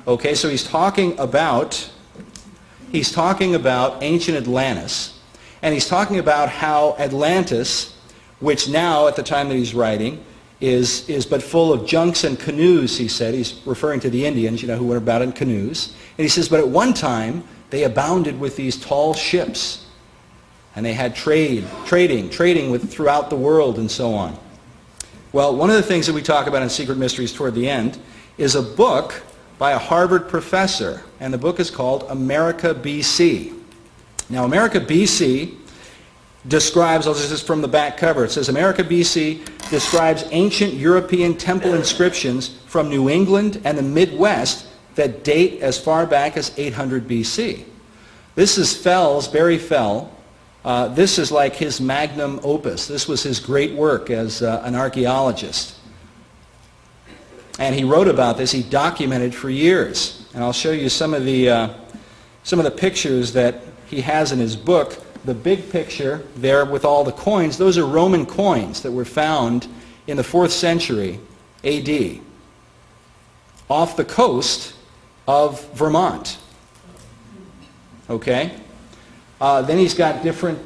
Okay, so he's talking about ancient Atlantis, and he's talking about how Atlantis, which now at the time that he's writing is but full of junks and canoes, he said. He's referring to the Indians, who went about in canoes. And he says, but at one time they abounded with these tall ships, and they had trading with throughout the world and so on. Well, one of the things that we talk about in Secret Mysteries toward the end is a book by a Harvard professor, and the book is called America BC. Now, America BC describes, this is from the back cover, it says America BC describes ancient European temple inscriptions from New England and the Midwest that date as far back as 800 BC. This is Barry Fell. This is like his magnum opus. This was his great work as an archaeologist. And he wrote about this. He documented for years. And I'll show you some of the pictures that he has in his book. The big picture there with all the coins, those are Roman coins that were found in the 4th century AD off the coast of Vermont. Okay? Then he's got different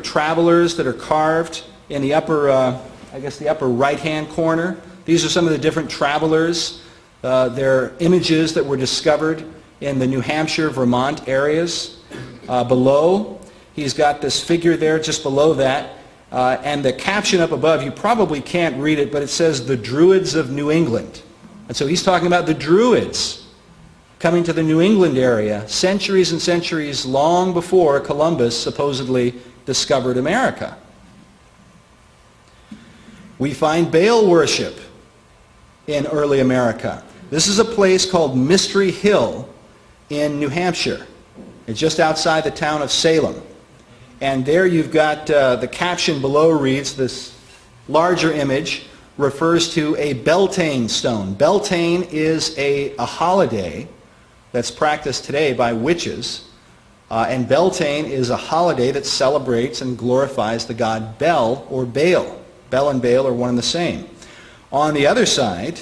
travelers that are carved in the upper, the upper right-hand corner. These are some of the different travelers. They're images that were discovered in the New Hampshire, Vermont areas. Below, he's got this figure there just below that. And the caption up above, you probably can't read it, but it says, "The Druids of New England." And so he's talking about the Druids coming to the New England area centuries and centuries long before Columbus supposedly discovered America. We find Baal worship in early America. This is a place called Mystery Hill in New Hampshire. It's just outside the town of Salem. And there you've got the caption below reads, this larger image refers to a Beltane stone. Beltane is a holiday that's practiced today by witches. And Beltane is a holiday that celebrates and glorifies the god Bel or Baal. Bel and Baal are one and the same. On the other side,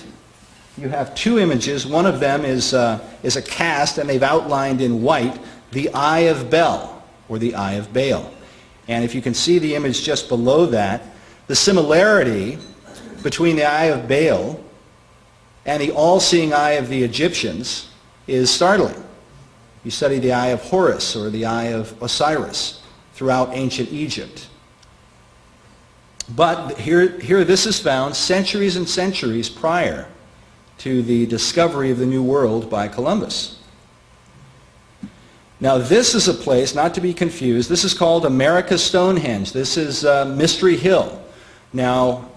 you have two images. One of them is a cast, and they've outlined in white the Eye of Bel, or the Eye of Baal. And if you can see the image just below that, the similarity between the Eye of Baal and the all-seeing eye of the Egyptians is startling. You study the Eye of Horus or the Eye of Osiris throughout ancient Egypt. But here this is found centuries and centuries prior to the discovery of the New World by Columbus. Now this is a place, not to be confused, this is called America Stonehenge. This is Mystery Hill. Now,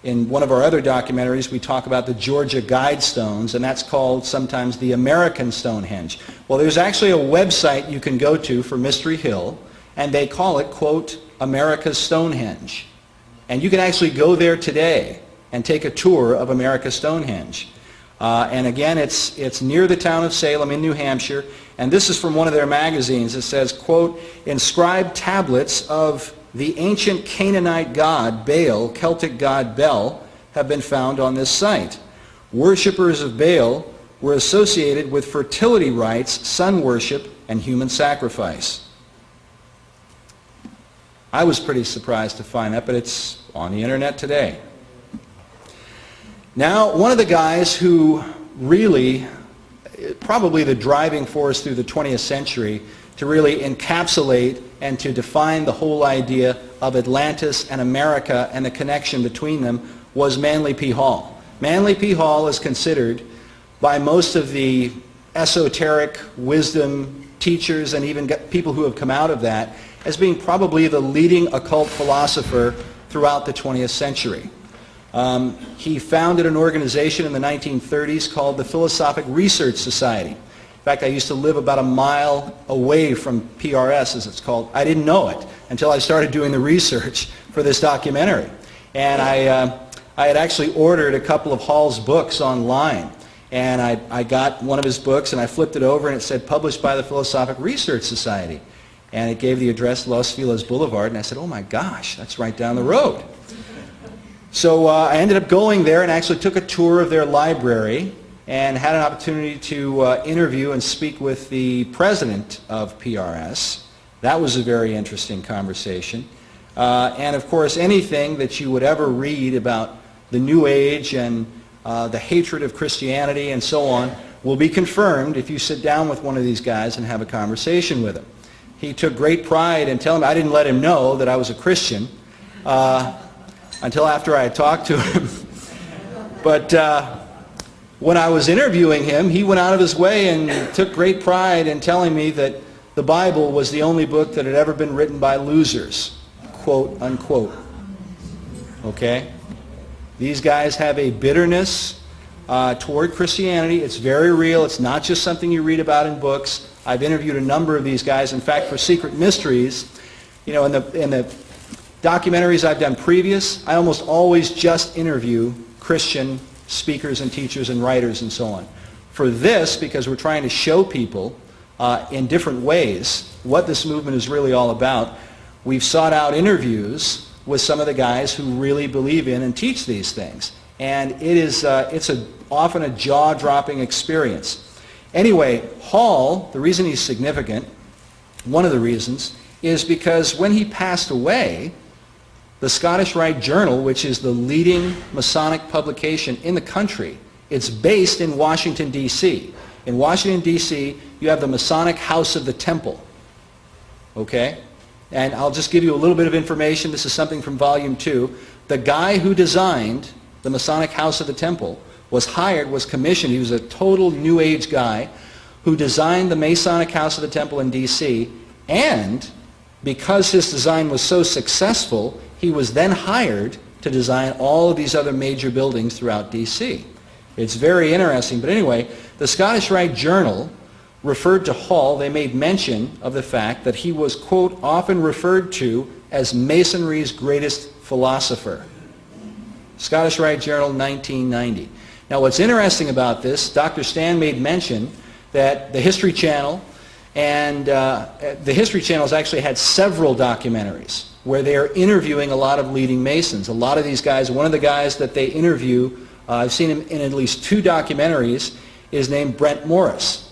in one of our other documentaries, we talk about the Georgia Guidestones, and that's called sometimes the American Stonehenge. Well, there's actually a website you can go to for Mystery Hill, and they call it, quote, America's Stonehenge. And you can actually go there today and take a tour of America's Stonehenge. And again, it's near the town of Salem in New Hampshire, and this is from one of their magazines. It says, quote, inscribed tablets of the ancient Canaanite god Baal, Celtic god Bel, have been found on this site. Worshippers of Baal were associated with fertility rites, sun worship, and human sacrifice. I was pretty surprised to find that, but it's on the internet today. Now, one of the guys who really, probably the driving force through the 20th century to really encapsulate and to define the whole idea of Atlantis and America and the connection between them was Manly P. Hall. Manly P. Hall is considered by most of the esoteric wisdom teachers and even people who have come out of that as being probably the leading occult philosopher throughout the 20th century. He founded an organization in the 1930s called the Philosophic Research Society. In fact, I used to live about a mile away from PRS, as it's called. I didn't know it until I started doing the research for this documentary. And I had actually ordered a couple of Hall's books online. And I got one of his books, and I flipped it over, and it said, published by the Philosophic Research Society. And it gave the address Los Feliz Boulevard, and I said, oh my gosh, that's right down the road. So I ended up going there and actually took a tour of their library, and had an opportunity to interview and speak with the president of PRS. That was a very interesting conversation. And of course, anything that you would ever read about the New Age and the hatred of Christianity and so on will be confirmed if you sit down with one of these guys and have a conversation with him. He took great pride in telling me, I didn't let him know that I was a Christian until after I had talked to him. But when I was interviewing him, he went out of his way and took great pride in telling me that the Bible was the only book that had ever been written by losers, quote unquote. Okay? These guys have a bitterness toward Christianity. It's very real. It's not just something you read about in books. I've interviewed a number of these guys. In fact, for Secret Mysteries, you know, in the documentaries I've done previous, I almost always just interview Christian speakers and teachers and writers and so on. For this, because we're trying to show people in different ways what this movement is really all about, we've sought out interviews with some of the guys who really believe in and teach these things. And it's often a jaw-dropping experience. Anyway, Hall, the reason he's significant, one of the reasons, is because when he passed away, the Scottish Rite Journal, which is the leading Masonic publication in the country, it's based in Washington, D.C. In Washington, D.C., you have the Masonic House of the Temple. Okay? And I'll just give you a little bit of information. This is something from Volume 2. The guy who designed the Masonic House of the Temple was commissioned, he was a total New Age guy who designed the Masonic House of the Temple in D.C., and because his design was so successful, he was then hired to design all of these other major buildings throughout D.C. It's very interesting. But anyway, the Scottish Rite Journal referred to Hall, they made mention of the fact that he was, quote, often referred to as Masonry's greatest philosopher. Scottish Rite Journal, 1990. Now what's interesting about this, Dr. Stan made mention that the History Channel, and the History Channel's actually had several documentaries where they are interviewing a lot of leading Masons. A lot of these guys, one of the guys that they interview, I've seen him in at least 2 documentaries, is named Brent Morris.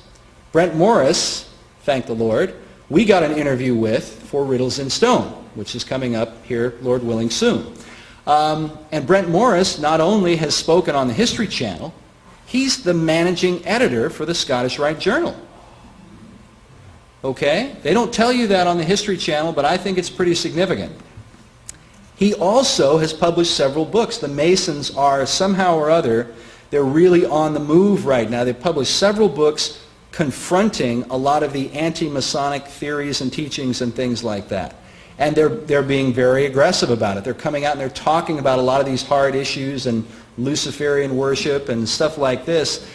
Brent Morris, thank the Lord, we got an interview with for Riddles in Stone, which is coming up here, Lord willing, soon. And Brent Morris not only has spoken on the History Channel, he's the managing editor for the Scottish Rite Journal. Okay? They don't tell you that on the History Channel, but I think it's pretty significant. He also has published several books. The Masons are somehow or other, they're really on the move right now. They've published several books confronting a lot of the anti-Masonic theories and teachings and things like that. And they're being very aggressive about it. They're coming out and they're talking about a lot of these hard issues and Luciferian worship and stuff like this,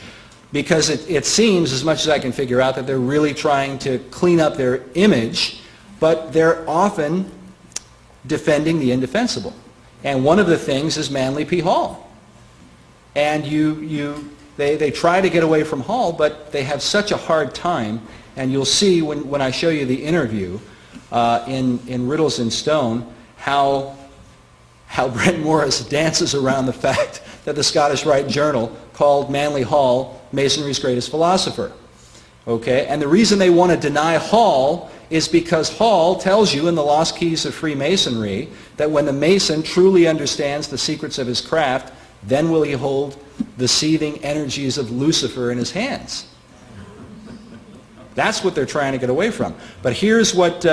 because it seems, as much as I can figure out, that they're really trying to clean up their image, but they're often defending the indefensible. And one of the things is Manly P. Hall. And they try to get away from Hall, but they have such a hard time, and you'll see when I show you the interview in Riddles in Stone how Brent Morris dances around the fact that the Scottish Rite Journal called Manly Hall Masonry's greatest philosopher. Okay? And the reason they want to deny Hall is because Hall tells you in the Lost Keys of Freemasonry that when the Mason truly understands the secrets of his craft, then will he hold the seething energies of Lucifer in his hands. That's what they're trying to get away from. But here's what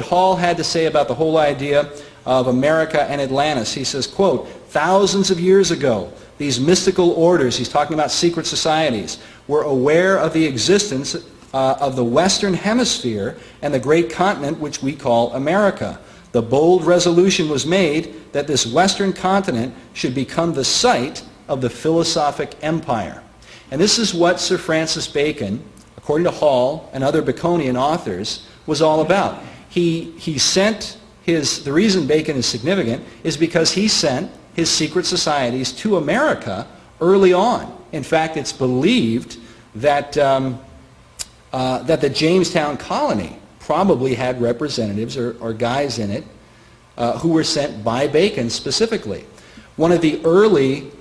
Hall had to say about the whole idea of America and Atlantis. He says, quote, thousands of years ago, these mystical orders, he's talking about secret societies, were aware of the existence of the Western Hemisphere and the great continent which we call America. The bold resolution was made that this Western continent should become the site of the philosophic empire. And this is what Sir Francis Bacon, according to Hall and other Baconian authors, was all about. He sent the reason Bacon is significant is because he sent his secret societies to America early on. In fact, it's believed that that the Jamestown colony probably had representatives or guys in it who were sent by Bacon specifically. One of the early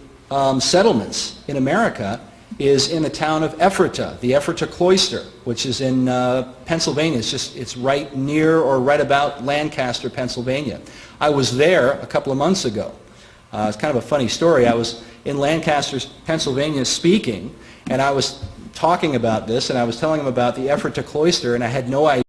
settlements in America is in the town of Ephrata, the Ephrata Cloister, which is in Pennsylvania. It's right near or right about Lancaster, Pennsylvania. I was there a couple of months ago. It's kind of a funny story. I was in Lancaster, Pennsylvania speaking, and I was talking about this, and I was telling them about the Ephrata Cloister, and I had no idea